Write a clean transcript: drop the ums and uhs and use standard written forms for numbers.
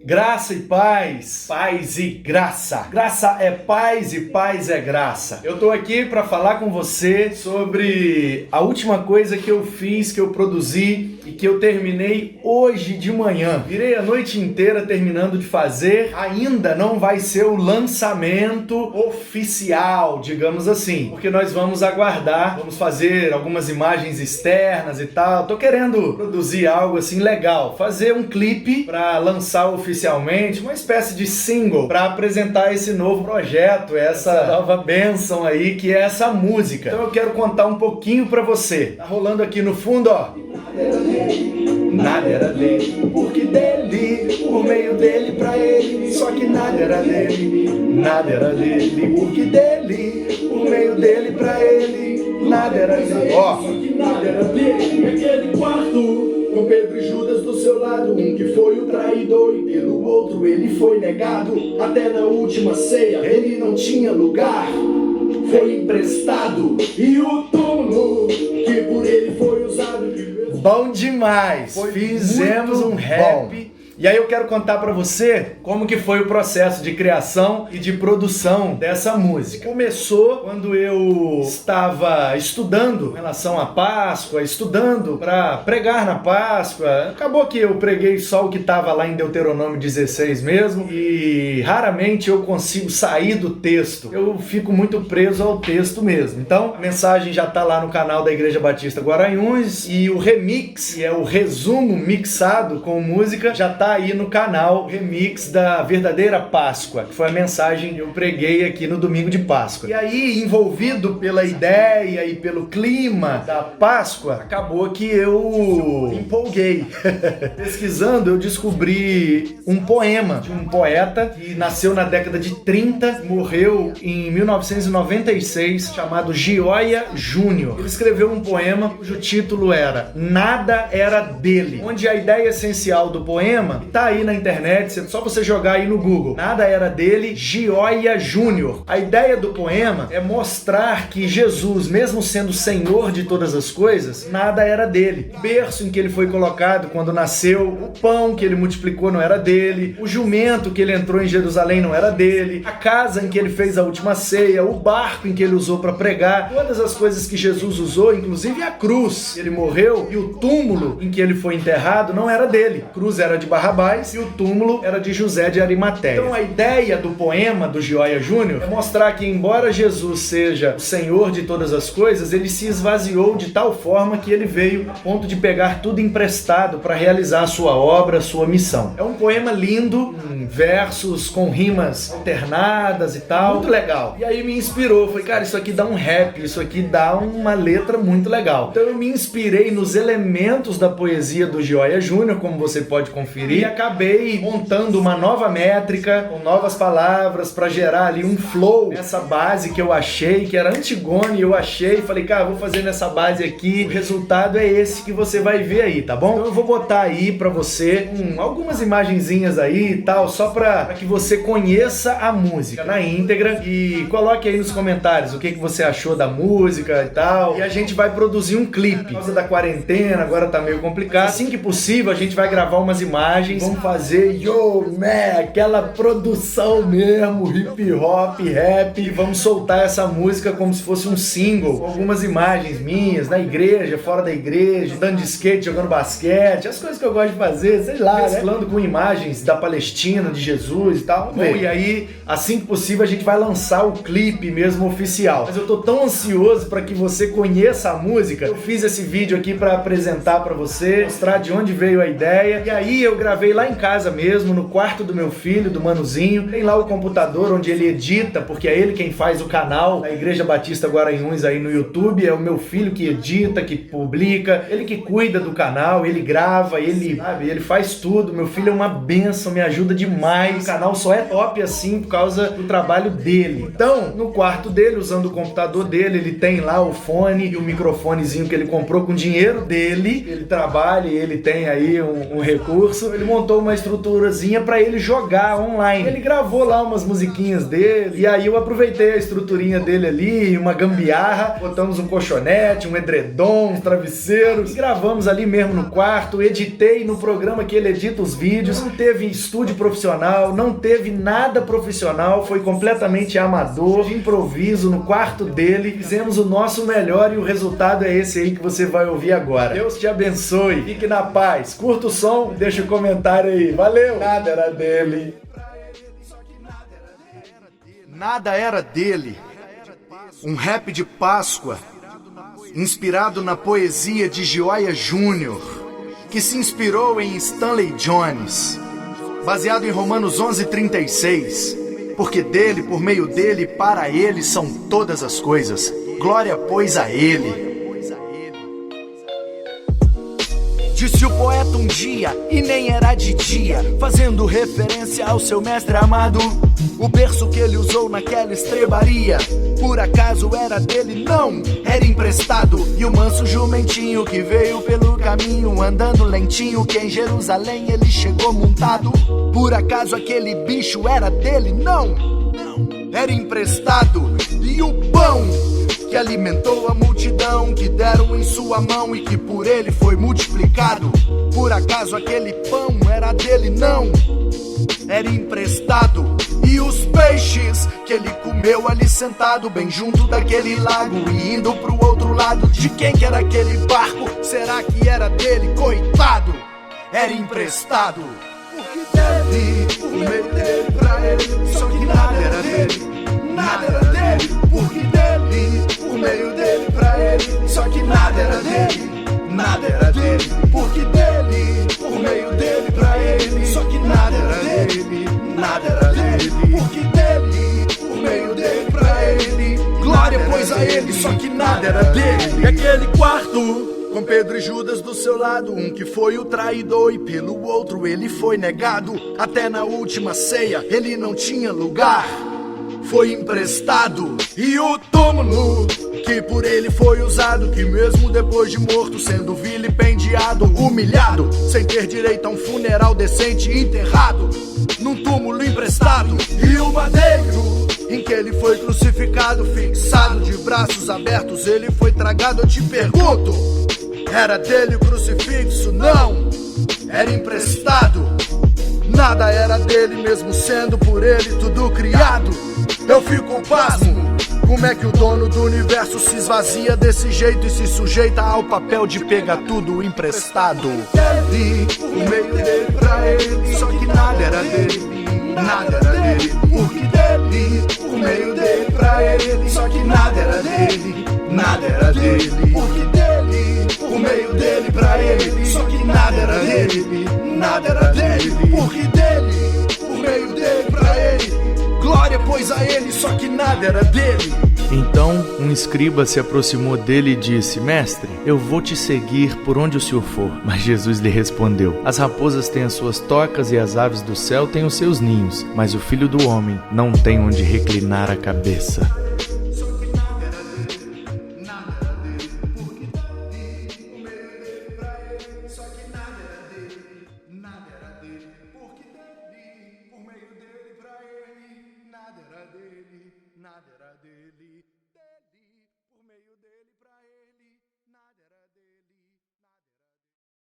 Graça e paz, paz e graça. Graça é paz e paz é graça. Eu tô aqui para falar com você sobre a última coisa que eu fiz, que eu produzi e que eu terminei hoje de manhã. Virei a noite inteira terminando de fazer. Ainda não vai ser o lançamento oficial, digamos assim, porque nós vamos aguardar, vamos fazer algumas imagens externas e tal. Tô querendo produzir algo assim legal, fazer um clipe para lançar oficialmente, uma espécie de single para apresentar esse novo projeto, essa nova bênção aí que é essa música. Então eu quero contar um pouquinho para você. Tá rolando aqui no fundo, ó. Nada era dele, porque dele, por meio dele pra ele, só que nada era dele. Nada era dele, porque dele, por meio dele pra ele, nada era dele. Ó, só que nada era dele, aquele quarto com Pedro e Judas do seu lado, um que foi o traidor e pelo outro ele foi negado. Até na última ceia ele não tinha lugar, foi emprestado, e o túmulo que por ele foi usado. Bom demais! Fizemos um rap. E aí eu quero contar pra você como que foi o processo de criação e de produção dessa música. Começou quando eu estava estudando em relação à Páscoa, estudando para pregar na Páscoa. Acabou que eu preguei só o que estava lá em Deuteronômio 16 mesmo, e raramente eu consigo sair do texto. Eu fico muito preso ao texto mesmo. Então, a mensagem já tá lá no canal da Igreja Batista Guaranhuns, e o remix, que é o resumo mixado com música, já tá aí no canal, remix da verdadeira Páscoa, que foi a mensagem que eu preguei aqui no domingo de Páscoa. E aí, envolvido pela ideia e pelo clima da Páscoa, acabou que eu empolguei. Pesquisando, eu descobri um poema de um poeta que nasceu na década de 30, morreu em 1996, chamado Gioia Júnior. Ele escreveu um poema cujo título era Nada Era Dele, onde a ideia essencial do poema tá aí na internet, só você jogar aí no Google. Nada era dele, Gioia Júnior. A ideia do poema é mostrar que Jesus, mesmo sendo Senhor de todas as coisas, nada era dele. O berço em que ele foi colocado quando nasceu, o pão que ele multiplicou não era dele, o jumento que ele entrou em Jerusalém não era dele, a casa em que ele fez a última ceia, o barco em que ele usou para pregar, todas as coisas que Jesus usou, inclusive a cruz que ele morreu, e o túmulo em que ele foi enterrado não era dele. A cruz era de Barrabás e o túmulo era de José de Arimateia. Então a ideia do poema do Gioia Júnior é mostrar que, embora Jesus seja o Senhor de todas as coisas, ele se esvaziou de tal forma que ele veio a ponto de pegar tudo emprestado para realizar a sua obra, a sua missão. É um poema lindo, versos com rimas alternadas e tal, muito legal. E aí me inspirou, falei, cara, isso aqui dá um rap, isso aqui dá uma letra muito legal. Então eu me inspirei nos elementos da poesia do Gioia Júnior, como você pode conferir, e acabei montando uma nova métrica, com novas palavras, para gerar ali um flow nessa base que eu achei, que era antigona, e eu achei, falei, cara, vou fazer nessa base aqui, o resultado é esse que você vai ver aí, tá bom? Então eu vou botar aí pra você algumas imagenzinhas aí e tal, só pra que você conheça a música na íntegra, e coloque aí nos comentários o que você achou da música e tal, e a gente vai produzir um clipe. Por causa da quarentena, agora tá meio complicado, assim que possível a gente vai gravar umas imagens, vamos fazer aquela produção mesmo, hip hop, rap, e vamos soltar essa música como se fosse um single, com algumas imagens minhas, na igreja, fora da igreja, dando de skate, jogando basquete, as coisas que eu gosto de fazer, sei lá, mesclando com imagens da Palestina, de Jesus e tal. Bom, e aí, assim que possível, a gente vai lançar o clipe mesmo oficial. Mas eu tô tão ansioso para que você conheça a música, eu fiz esse vídeo aqui para apresentar para você, mostrar de onde veio a ideia, e aí eu gravei lá em casa mesmo, no quarto do meu filho, do Manuzinho. Tem lá o computador onde ele edita, porque é ele quem faz o canal da Igreja Batista Guaranhuns aí no YouTube. É o meu filho que edita, que publica, ele que cuida do canal, ele grava, ele faz tudo. Meu filho é uma bênção, me ajuda demais. O canal só é top assim por causa do trabalho dele. Então, no quarto dele, usando o computador dele, ele tem lá o fone e o microfonezinho que ele comprou com dinheiro dele. Ele trabalha e ele tem aí um recurso. ele montou uma estruturazinha pra ele jogar online. Ele gravou lá umas musiquinhas dele, e aí eu aproveitei a estruturinha dele ali, uma gambiarra, botamos um colchonete, um edredom, uns travesseiros, e gravamos ali mesmo no quarto, editei no programa que ele edita os vídeos, não teve estúdio profissional, não teve nada profissional, foi completamente amador, de improviso no quarto dele, fizemos o nosso melhor e o resultado é esse aí que você vai ouvir agora. Deus te abençoe, fique na paz, curta o som, deixa o comentário aí, valeu! Nada era dele. Nada era dele. Um rap de Páscoa, inspirado na poesia de Gioia Júnior, que se inspirou em Stanley Jones, baseado em Romanos 11:36, porque dele, por meio dele, para ele são todas as coisas. Glória, pois, a ele. Disse o poeta um dia, e nem era de dia, fazendo referência ao seu mestre amado. O berço que ele usou naquela estrebaria, por acaso era dele? Não, era emprestado. E o manso jumentinho que veio pelo caminho, andando lentinho, que em Jerusalém ele chegou montado. Por acaso aquele bicho era dele? Não, era emprestado. E o pão que alimentou a multidão, que deram em sua mão e que por ele foi multiplicado. Por acaso aquele pão era dele? Não, era emprestado. E os peixes que ele comeu ali sentado, bem junto daquele lago, e indo pro outro lado, de quem que era aquele barco? Será que era dele? Coitado, era emprestado. Porque dele, por meio dele, pra ele, só que nada era dele. Nada era dele, porque dele, por meio dele, pra ele, só que nada era dele. Nada era dele, porque dele, por meio dele, pra ele, só que nada era dele. Nada era dele, porque dele, por meio dele, pra ele, glória, pois, a ele, só que nada era dele. E aquele quarto, com Pedro e Judas do seu lado, um que foi o traidor e pelo outro ele foi negado. Até na última ceia ele não tinha lugar, foi emprestado. E o túmulo que por ele foi usado, que mesmo depois de morto, sendo vilipendiado, humilhado, sem ter direito a um funeral decente, enterrado num túmulo emprestado. E o madeiro em que ele foi crucificado, fixado de braços abertos, ele foi tragado. Eu te pergunto, era dele o crucifixo? Não, era emprestado. Nada era dele, mesmo sendo por ele tudo criado. Eu fico pasmo, como é que o dono do universo se esvazia desse jeito e se sujeita ao papel de pegar tudo emprestado? Dele, por meio dele, pra ele, só que nada era dele. Nada era dele, porque dele, por meio dele, pra ele, só que nada era dele. Nada era dele, porque dele, por meio dele, pra ele, só que nada era dele. Nada era dele, porque dele, por meio dele, pra ele, glória, pois, a ele, só que nada era dele. Então um escriba se aproximou dele e disse: Mestre, eu vou te seguir por onde o senhor for. Mas Jesus lhe respondeu: As raposas têm as suas tocas e as aves do céu têm os seus ninhos, mas o Filho do Homem não tem onde reclinar a cabeça. Nada era dele.